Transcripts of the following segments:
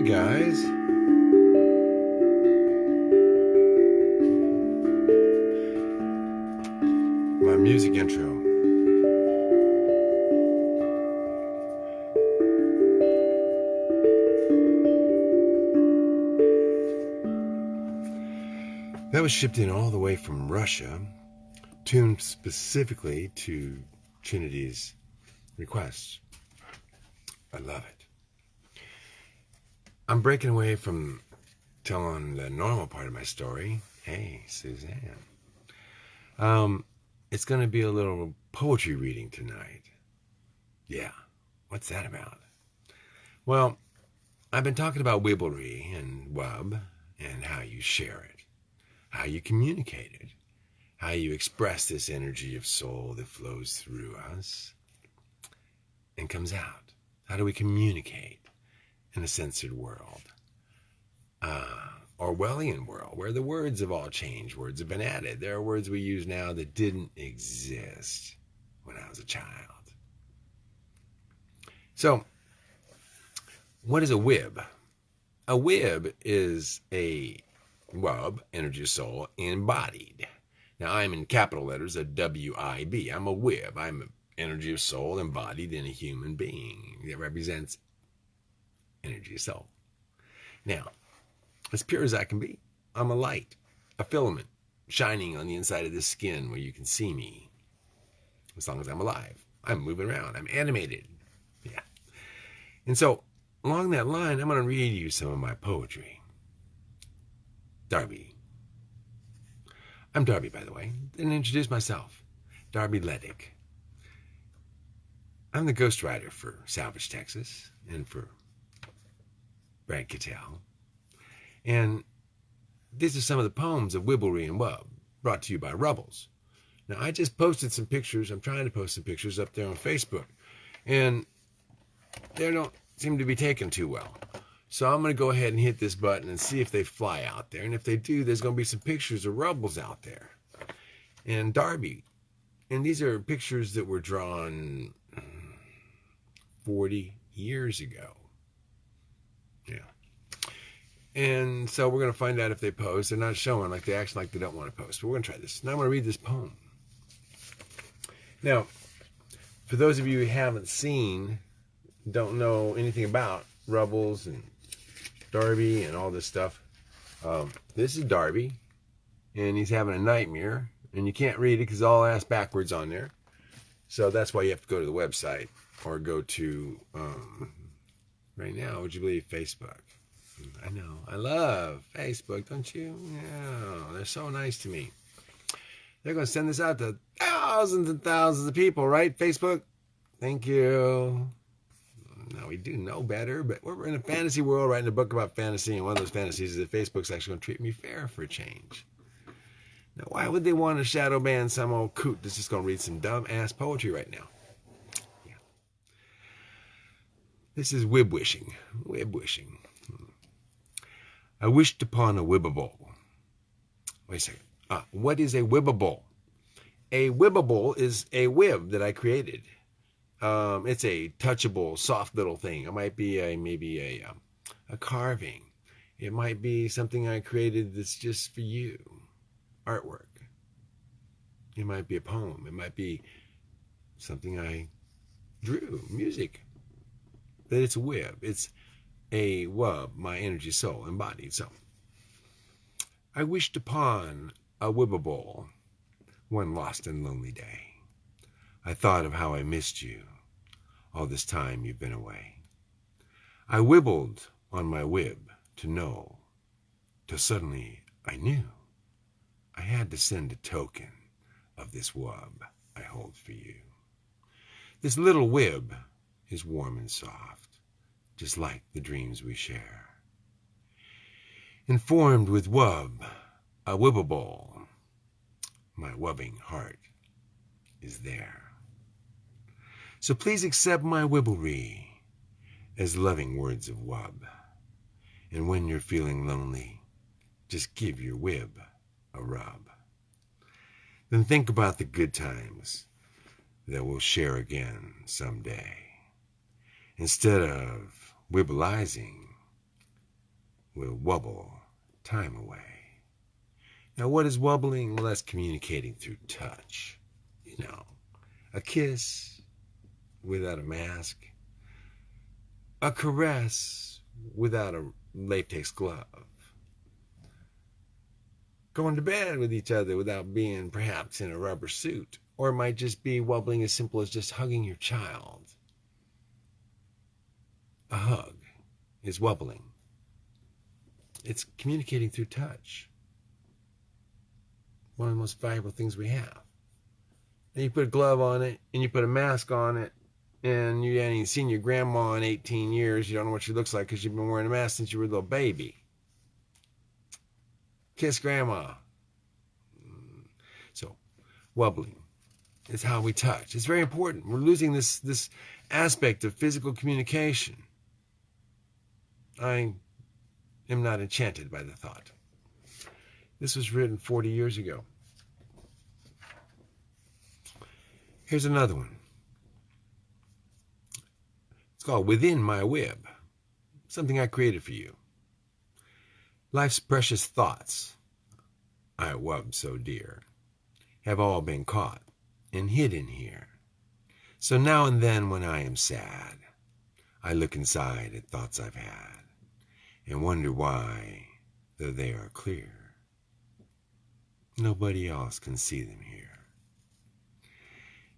guys. My music intro. That was shipped in all the way from Russia, tuned specifically to Trinity's requests. I love it. I'm breaking away from telling the normal part of my story. Hey, Suzanne. It's going to be a little poetry reading tonight. Yeah, what's that about? Well, I've been talking about Wibblery and Wub and how you share it, how you communicate it, how you express this energy of soul that flows through us and comes out. How do we communicate in a censored world? Orwellian world, where the words have all changed. Words have been added. There are words we use now that didn't exist when I was a child. So, what is a wib? A wib is a wub, energy of soul, embodied. Now, I'm in capital letters, a W-I-B. I'm a wib. I'm an energy of soul embodied in a human being that represents energy of soul. Now, as pure as I can be, I'm a light, a filament, shining on the inside of this skin where you can see me. As long as I'm alive, I'm moving around, I'm animated. Yeah. And so, along that line, I'm going to read you some of my poetry. Darby. I'm Darby, by the way. Didn't introduce myself. Darby Ledick. I'm the ghostwriter for Salvage, Texas, and for Brad Cattell. And these are some of the poems of Wibblery and Wub, brought to you by Rebels. Now, I just posted some pictures. I'm trying to post some pictures up there on Facebook. And they don't seem to be taken too well. So I'm going to go ahead and hit this button and see if they fly out there. And if they do, there's going to be some pictures of Rebels out there. And Darby. And these are pictures that were drawn 40 years ago. Yeah. And so we're going to find out if they post. They're not showing, like they act like they don't want to post. But we're going to try this. Now I'm going to read this poem. Now, for those of you who haven't seen, don't know anything about Rebels and Darby and all this stuff, this is Darby, and he's having a nightmare, and you can't read it because all ass backwards on there. So that's why you have to go to the website or go to, right now, would you believe, Facebook? I know. I love Facebook, don't you? Yeah, they're so nice to me. They're going to send this out to thousands and thousands of people, right, Facebook? Thank you. Now, we do know better, but we're in a fantasy world writing a book about fantasy, and one of those fantasies is that Facebook's actually going to treat me fair for a change. Now, why would they want to shadow ban some old coot that's just going to read some dumb-ass poetry right now? Yeah. This is wib-wishing. Wib-wishing. I wished upon a Wibble Ball. Wait a second. What is a Wibble Ball? A Wibble Ball is a wib that I created. It's a touchable, soft little thing. It might be maybe a carving. It might be something I created that's just for you. Artwork. It might be a poem. It might be something I drew. Music. But it's a wib. It's a wub, my energy soul embodied. So, I wished upon a Wibble Ball one lost and lonely day. I thought of how I missed you all this time you've been away. I wibbled on my wib to know, till suddenly I knew I had to send a token of this wub I hold for you. This little wib is warm and soft, just like the dreams we share. Informed with wub, a Wibble Ball, my wubbing heart is there. So please accept my wibblery as loving words of wub. And when you're feeling lonely, just give your wib a rub. Then think about the good times that we'll share again someday. Instead of wibbleizing, will wubble time away. Now, what is wubbling? Well, that's communicating through touch. You know, a kiss without a mask, a caress without a latex glove, going to bed with each other without being perhaps in a rubber suit, or it might just be wubbling as simple as just hugging your child. A hug is wubbling. It's communicating through touch. One of the most valuable things we have. And you put a glove on it, and you put a mask on it, and you haven't seen your grandma in 18 years. You don't know what she looks like because you've been wearing a mask since you were a little baby. Kiss grandma. So, wubbling is how we touch. It's very important. We're losing this aspect of physical communication. I am not enchanted by the thought. This was written 40 years ago. Here's another one. It's called Within My Wib. Something I created for you. Life's precious thoughts, I wub so dear, have all been caught and hidden here. So now and then when I am sad, I look inside at thoughts I've had and wonder why, though they are clear, nobody else can see them here.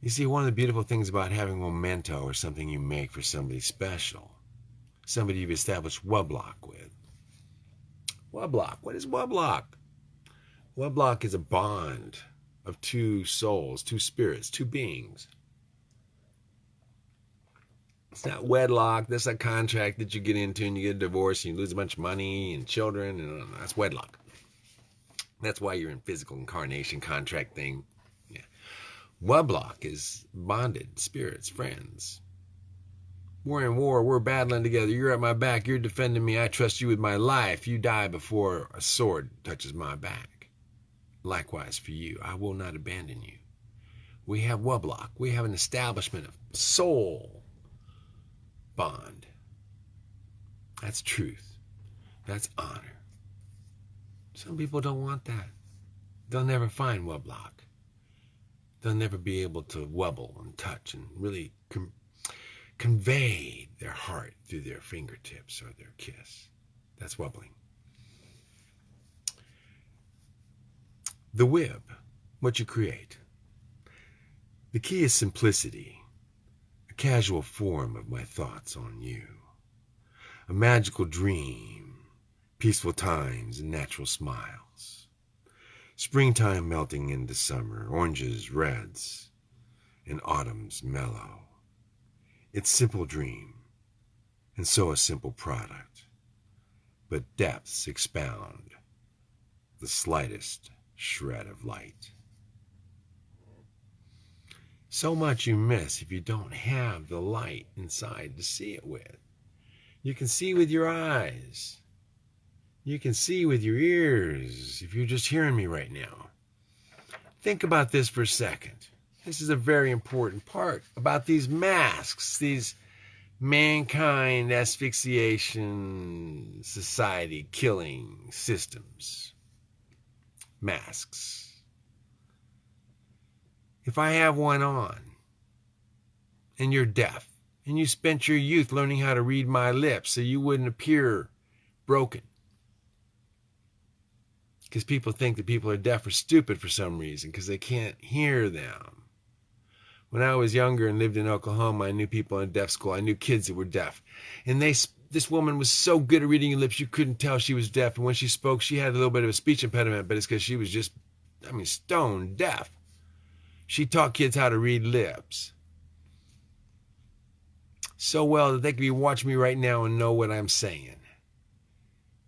You see, one of the beautiful things about having a memento or something you make for somebody special, somebody you've established wublock with. Wublock. What is wublock? Wublock is a bond of two souls, two spirits, two beings. It's not wedlock. That's a contract that you get into and you get a divorce and you lose a bunch of money and children. And that's wedlock. That's why you're in physical incarnation contract thing. Yeah. Wublock is bonded spirits, friends. We're in war. We're battling together. You're at my back. You're defending me. I trust you with my life. You die before a sword touches my back. Likewise for you. I will not abandon you. We have wublock. We have an establishment of soul bond. That's truth. That's honor. Some people don't want that. They'll never find wublock. They'll never be able to wubble and touch and really convey their heart through their fingertips or their kiss. That's wubbling. The wib, what you create. The key is simplicity, a casual form of my thoughts on you, a magical dream, peaceful times and natural smiles, springtime melting into summer, oranges, reds, and autumn's mellow. It's simple dream, and so a simple product, but depths expound the slightest shred of light. So much you miss if you don't have the light inside to see it with. You can see with your eyes. You can see with your ears if you're just hearing me right now. Think about this for a second. This is a very important part about these masks, these mankind asphyxiation society killing systems. Masks. If I have one on and you're deaf and you spent your youth learning how to read my lips so you wouldn't appear broken, because people think that people are deaf or stupid for some reason because they can't hear them. When I was younger and lived in Oklahoma, I knew people in deaf school. I knew kids that were deaf. And this woman was so good at reading your lips, you couldn't tell she was deaf. And when she spoke, she had a little bit of a speech impediment, but it's because she was just, stone deaf. She taught kids how to read lips so well that they could be watching me right now and know what I'm saying.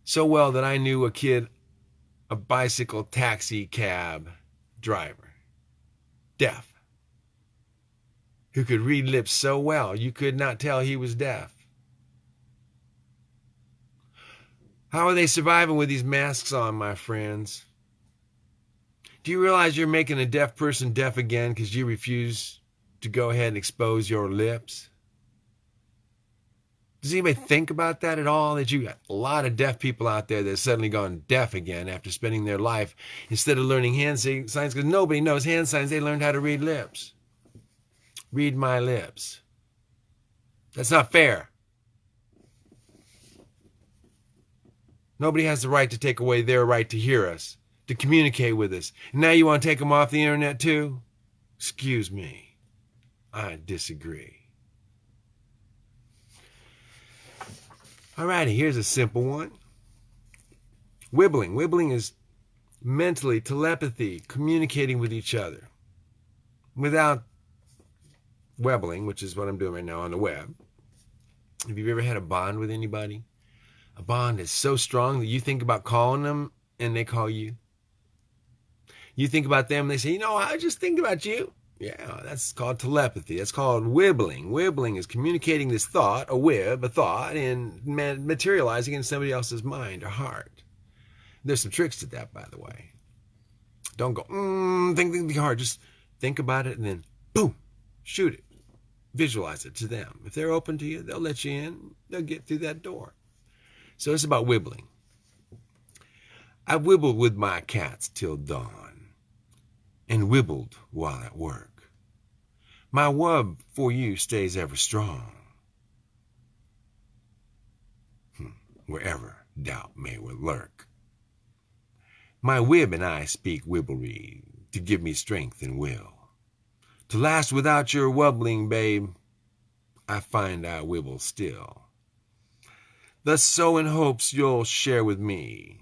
So well that I knew a bicycle taxi cab driver, deaf, who could read lips so well you could not tell he was deaf. How are they surviving with these masks on, my friends? Do you realize you're making a deaf person deaf again because you refuse to go ahead and expose your lips? Does anybody think about that at all? That you got a lot of deaf people out there that have suddenly gone deaf again after spending their life, instead of learning hand signs, because nobody knows hand signs, they learned how to read lips. Read my lips. That's not fair. Nobody has the right to take away their right to hear us, to communicate with us. And now you want to take them off the internet too? Excuse me. I disagree. Alrighty, here's a simple one. Wibbling. Wibbling is mentally, telepathy, communicating with each other. Without webbling, which is what I'm doing right now on the web. Have you ever had a bond with anybody? A bond is so strong that you think about calling them and they call you. You think about them and they say, you know, I just think about you. Yeah, that's called telepathy. That's called wibbling. Wibbling is communicating this thought, a thought, and materializing in somebody else's mind or heart. There's some tricks to that, by the way. Don't go, think hard. Just think about it and then, boom, shoot it. Visualize it to them. If they're open to you, they'll let you in. They'll get through that door. So it's about wibbling. I wibbled with my cats till dawn, and wibbled while at work. My wub for you stays ever strong, wherever doubt may lurk. My wib and I speak wibblery to give me strength and will. To last without your wubbling, babe, I find I wibble still. Thus so in hopes you'll share with me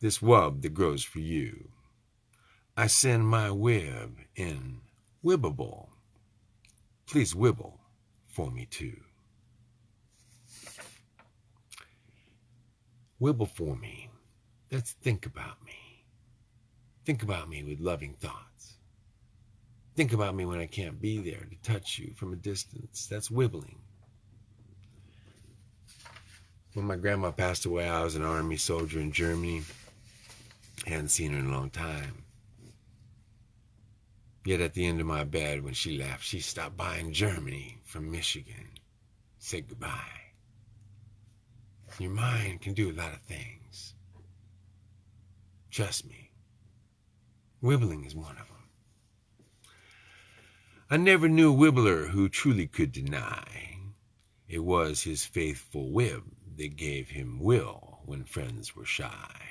this wub that grows for you. I send my wib in Wibble Ball. Please wibble for me too. Wibble for me. Let's think about me. Think about me with loving thoughts. Think about me when I can't be there to touch you from a distance. That's wibbling. When my grandma passed away, I was an army soldier in Germany. I hadn't seen her in a long time. Yet at the end of my bed, when she left, she stopped by in Germany from Michigan. Said goodbye. Your mind can do a lot of things. Trust me. Wibbling is one of them. I never knew a wibbler who truly could deny. It was his faithful wib that gave him will when friends were shy.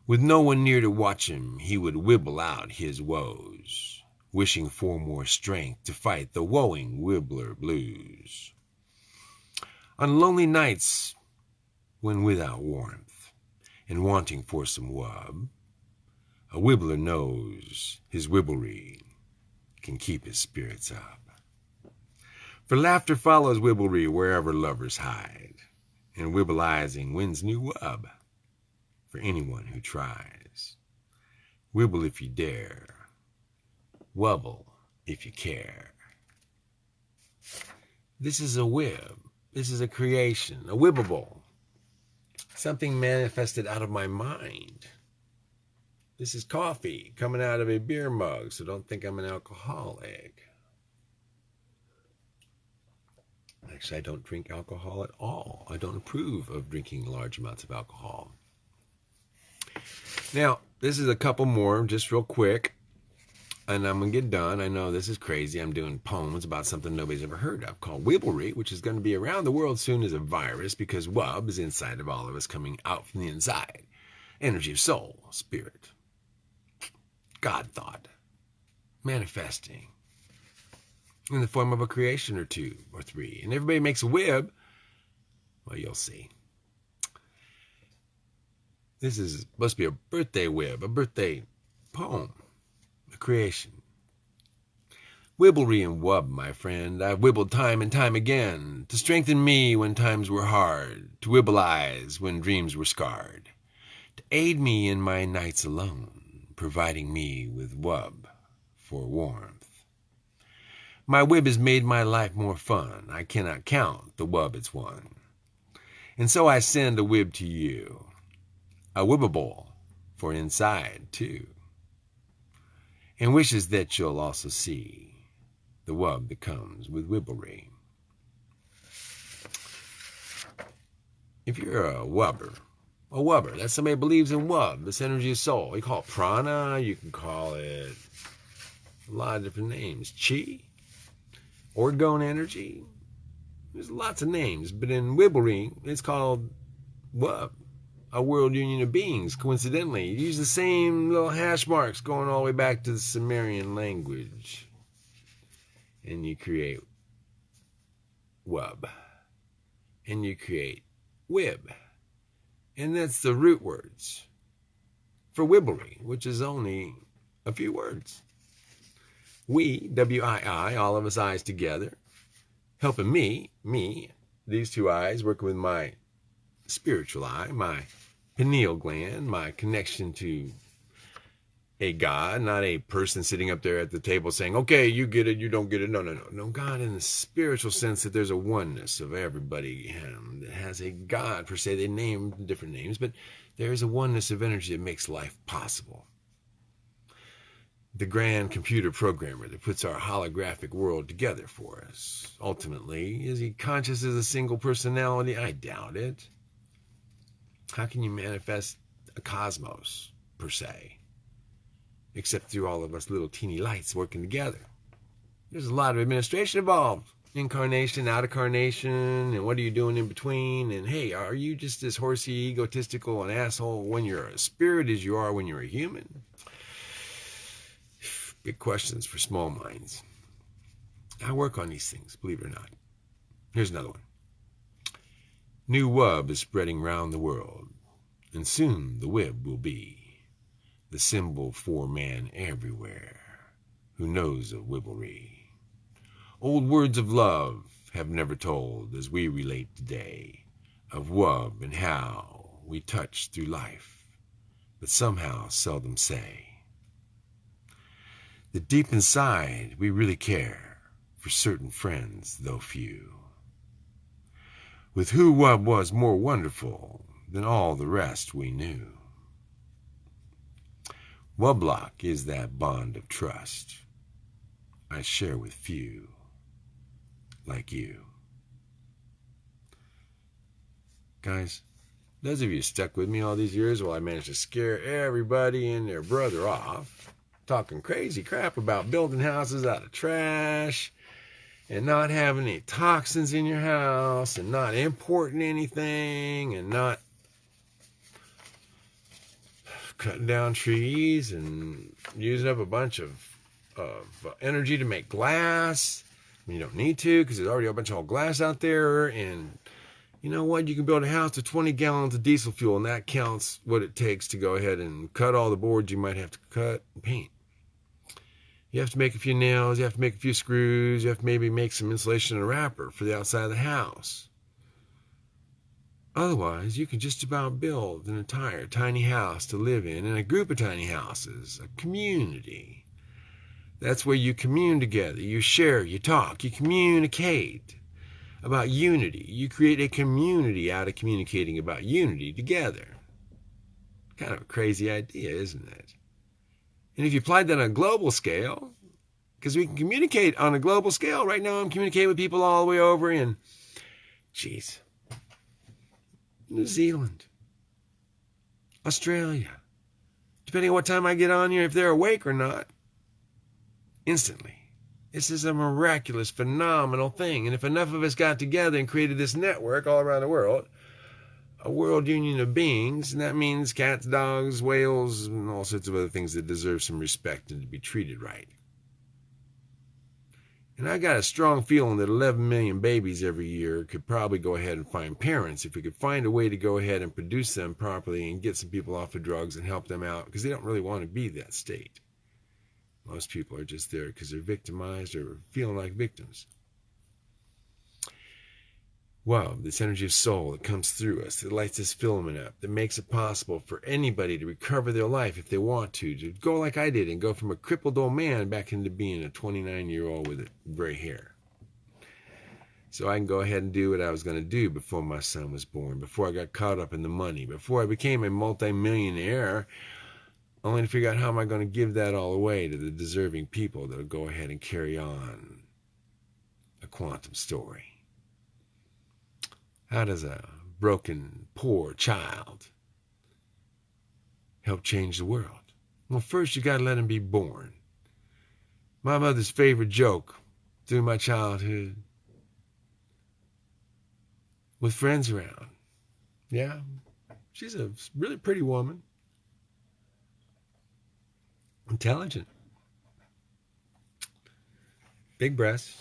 With no one near to watch him, he would wibble out his woes, wishing for more strength to fight the woeing wibbler blues. On lonely nights, when without warmth, and wanting for some wub, a wibbler knows his wibblery can keep his spirits up. For laughter follows wibblery wherever lovers hide, and wibbleizing wins new wub for anyone who tries. Wibble if you dare, wubble if you care. This is a wib. This is a creation, a Wibble Ball. Something manifested out of my mind. This is coffee coming out of a beer mug, so don't think I'm an alcoholic. Actually, I don't drink alcohol at all. I don't approve of drinking large amounts of alcohol. Now, this is a couple more, just real quick, and I'm going to get done. I know this is crazy. I'm doing poems about something nobody's ever heard of called Wibblery, which is going to be around the world soon as a virus because wub is inside of all of us, coming out from the inside. Energy of soul, spirit, God thought, manifesting in the form of a creation or two or three. And everybody makes a wib. Well, you'll see. This is supposed to be a birthday wib, a birthday poem, a creation. Wibblery and wub, my friend, I've wibbled time and time again to strengthen me when times were hard, to wibbleize when dreams were scarred, to aid me in my nights alone, providing me with wub for warmth. My wib has made my life more fun. I cannot count the wub it's won. And so I send a wib to you, a Wibble Ball for inside, too, and wishes that you'll also see the wub that comes with wibblery. if you're a Wubber, that's somebody who believes in Wub, this energy of soul. You call it prana, you can call it a lot of different names. Chi, orgone energy. There's lots of names, but in Wibbling, it's called Wub, a world union of beings. Coincidentally, you use the same little hash marks going all the way back to the Sumerian language. And you create Wub. And you create Wib. And that's the root words for Wibbling, which is only a few words. We, W-I-I, all of us eyes together, helping me, these two eyes, working with my spiritual eye, my pineal gland, my connection to a God, not a person sitting up there at the table saying, okay, you get it, you don't get it. No, God in the spiritual sense that there's a oneness of everybody that has a God, per se. They name different names, but there is a oneness of energy that makes life possible. The grand computer programmer that puts our holographic world together for us. Ultimately, is he conscious as a single personality? I doubt it. How can you manifest a cosmos, per se, except through all of us little teeny lights working together? There's a lot of administration involved. Incarnation, out of carnation, and what are you doing in between? And hey, are you just as horsey, egotistical, and asshole when you're a spirit as you are when you're a human? Big questions for small minds. I work on these things, believe it or not. Here's another one. New Wub is spreading round the world, and soon the Wib will be the symbol for man everywhere who knows of Wibblery. Old words of love have never told as we relate today of Wub and how we touch through life, but somehow seldom say that deep inside we really care for certain friends, though few, with who Wub was more wonderful than all the rest we knew. Wublock is that bond of trust I share with few like you. Guys, those of you stuck with me all these years while I managed to scare everybody and their brother off, talking crazy crap about building houses out of trash and not having any toxins in your house and not importing anything and not cutting down trees and using up a bunch of energy to make glass. You don't need to because there's already a bunch of old glass out there. And you know what? You can build a house with 20 gallons of diesel fuel, and that counts what it takes to go ahead and cut all the boards you might have to cut and paint. You have to make a few nails. You have to make a few screws. You have to maybe make some insulation and a wrapper for the outside of the house. Otherwise, you can just about build an entire tiny house to live in and a group of tiny houses, a community. That's where you commune together, you share, you talk, you communicate about unity. You create a community out of communicating about unity together. Kind of a crazy idea, isn't it? And if you applied that on a global scale, because we can communicate on a global scale. Right now I'm communicating with people all the way over in, New Zealand, Australia. Depending on what time I get on here, if they're awake or not. Instantly. This is a miraculous, phenomenal thing. And if enough of us got together and created this network all around the world, a world union of beings, and that means cats, dogs, whales, and all sorts of other things that deserve some respect and to be treated right. And I got a strong feeling that 11 million babies every year could probably go ahead and find parents if we could find a way to go ahead and produce them properly and get some people off of drugs and help them out, because they don't really want to be that state. Most people are just there because they're victimized or feeling like victims. Wow, this energy of soul that comes through us, that lights this filament up, that makes it possible for anybody to recover their life if they want to go like I did and go from a crippled old man back into being a 29-year-old with gray hair. So I can go ahead and do what I was going to do before my son was born, before I got caught up in the money, before I became a multi-millionaire, only to figure out how am I going to give that all away to the deserving people that will go ahead and carry on a quantum story. How does a broken, poor child help change the world? Well, first you got to let him be born. My mother's favorite joke through my childhood, with friends around. Yeah, she's a really pretty woman. Intelligent. Big breasts.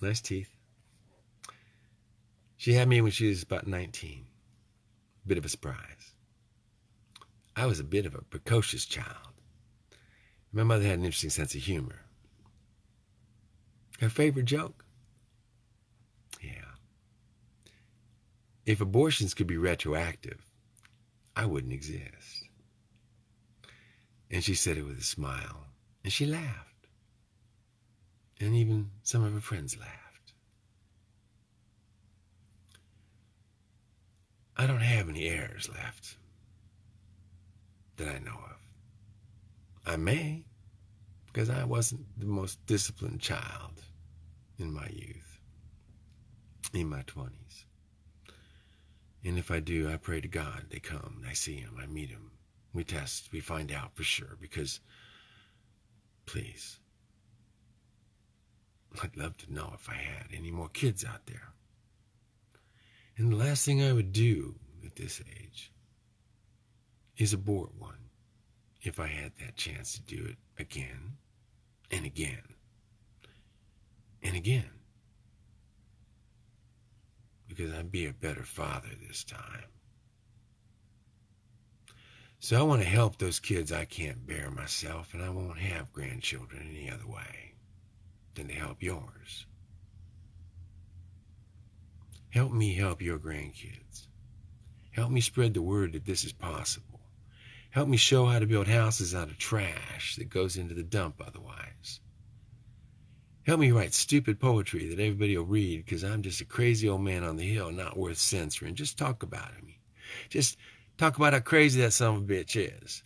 Nice teeth. She had me when she was about 19. Bit of a surprise. I was a bit of a precocious child. My mother had an interesting sense of humor. Her favorite joke? Yeah. If abortions could be retroactive, I wouldn't exist. And she said it with a smile. And she laughed. And even some of her friends laughed. I don't have any heirs left that I know of. I may, because I wasn't the most disciplined child in my youth, in my 20s. And if I do, I pray to God they come, I see them, I meet them. We test, we find out for sure, because, please, I'd love to know if I had any more kids out there. And the last thing I would do at this age is abort one if I had that chance to do it again and again and again. Because I'd be a better father this time. So I want to help those kids I can't bear myself, and I won't have grandchildren any other way than to help yours. Help me help your grandkids. Help me spread the word that this is possible. Help me show how to build houses out of trash that goes into the dump otherwise. Help me write stupid poetry that everybody will read because I'm just a crazy old man on the hill not worth censoring. Just talk about me. Just talk about how crazy that son of a bitch is.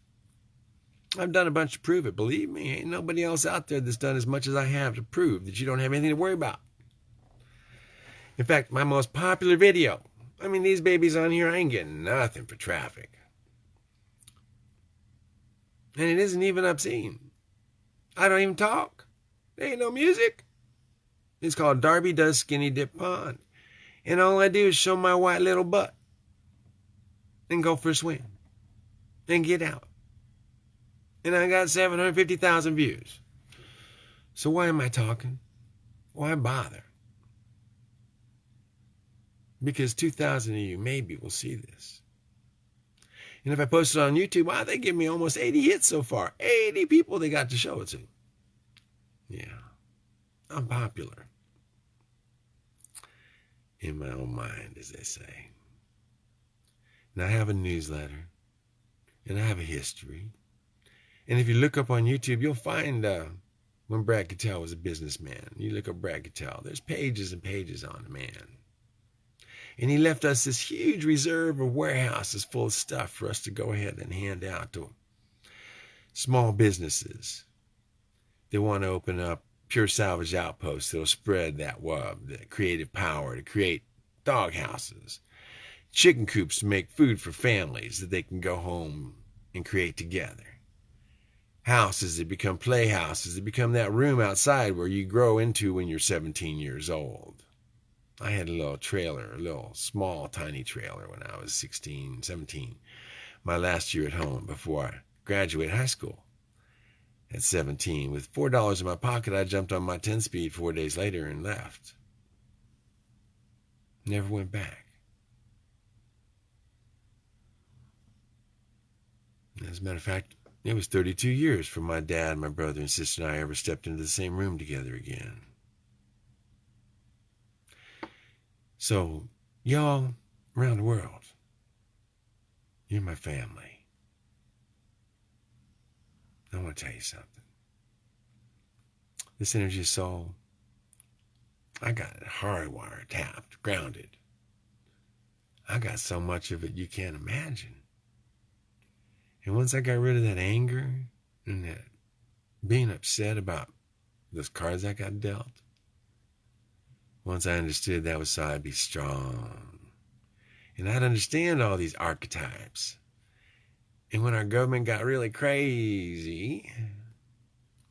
I've done a bunch to prove it. Believe me, ain't nobody else out there that's done as much as I have to prove that you don't have anything to worry about. In fact, my most popular video, these babies on here, I ain't getting nothing for traffic. And it isn't even obscene. I don't even talk. There ain't no music. It's called Darby Does Skinny Dip Pond. And all I do is show my white little butt. And go for a swim. And get out. And I got 750,000 views. So why am I talking? Why bother? Because 2,000 of you maybe will see this. And if I post it on YouTube, wow, they give me almost 80 hits so far. 80 people they got to show it to. Yeah, I'm popular. In my own mind, as they say. And I have a newsletter. And I have a history. And if you look up on YouTube, you'll find when Brad Cattell was a businessman. You look up Brad Cattell, there's pages and pages on the man. And he left us this huge reserve of warehouses full of stuff for us to go ahead and hand out to small businesses. They want to open up pure salvage outposts that'll spread that wub, that creative power to create dog houses, chicken coops to make food for families that they can go home and create together. Houses that become playhouses, that become that room outside where you grow into when you're 17 years old. I had a little trailer, a little small, tiny trailer when I was 16, 17. My last year at home before I graduated high school. At 17, with $4 in my pocket, I jumped on my 10-speed 4 days later and left. Never went back. As a matter of fact, it was 32 years from my dad, my brother, and sister and I ever stepped into the same room together again. So, y'all around the world, you're my family. I want to tell you something. This energy of soul, I got it hardwired, tapped, grounded. I got so much of it you can't imagine. And once I got rid of that anger and that being upset about those cards I got dealt, once I understood that was so I'd be strong And I'd understand all these archetypes. And when our government got really crazy,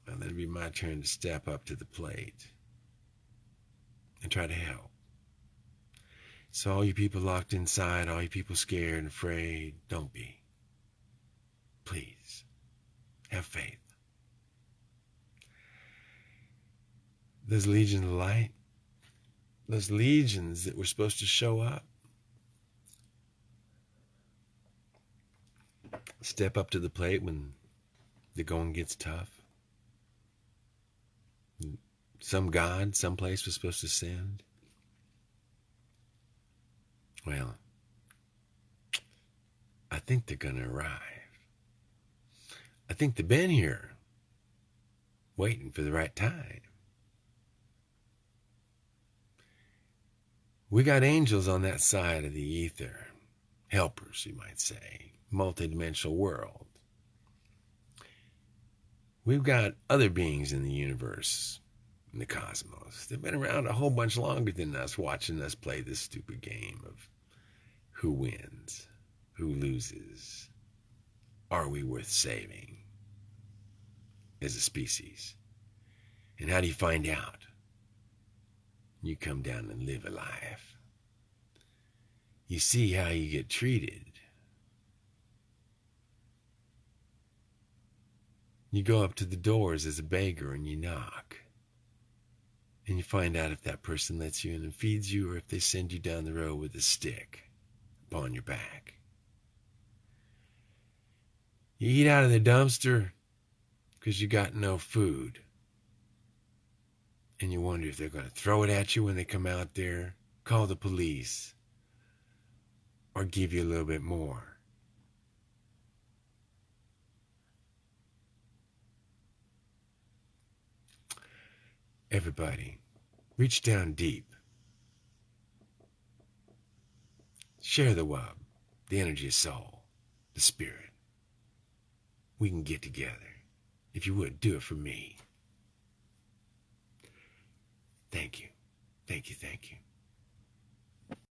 well, then it'd be my turn to step up to the plate and try to help. So all you people locked inside, all you people scared and afraid, don't be. Please, have faith. Those legions of light, those legions that were supposed to show up, step up to the plate when the going gets tough. Some god, someplace was supposed to send. Well, I think they're going to arrive. I think they've been here, waiting for the right time. We got angels on that side of the ether, helpers, you might say, multidimensional world. We've got other beings in the universe, in the cosmos. They've been around a whole bunch longer than us, watching us play this stupid game of who wins, who loses, are we worth saving as a species? And how do you find out? You come down and live a life. You see how you get treated. You go up to the doors as a beggar and you knock. And you find out if that person lets you in and feeds you, or if they send you down the road with a stick upon your back. You eat out of the dumpster because you got no food. And you wonder if they're going to throw it at you when they come out there, call the police, or give you a little bit more. Everybody, reach down deep. Share the wub, the energy of soul, the spirit. We can get together. If you would, do it for me. Thank you. Thank you. Thank you.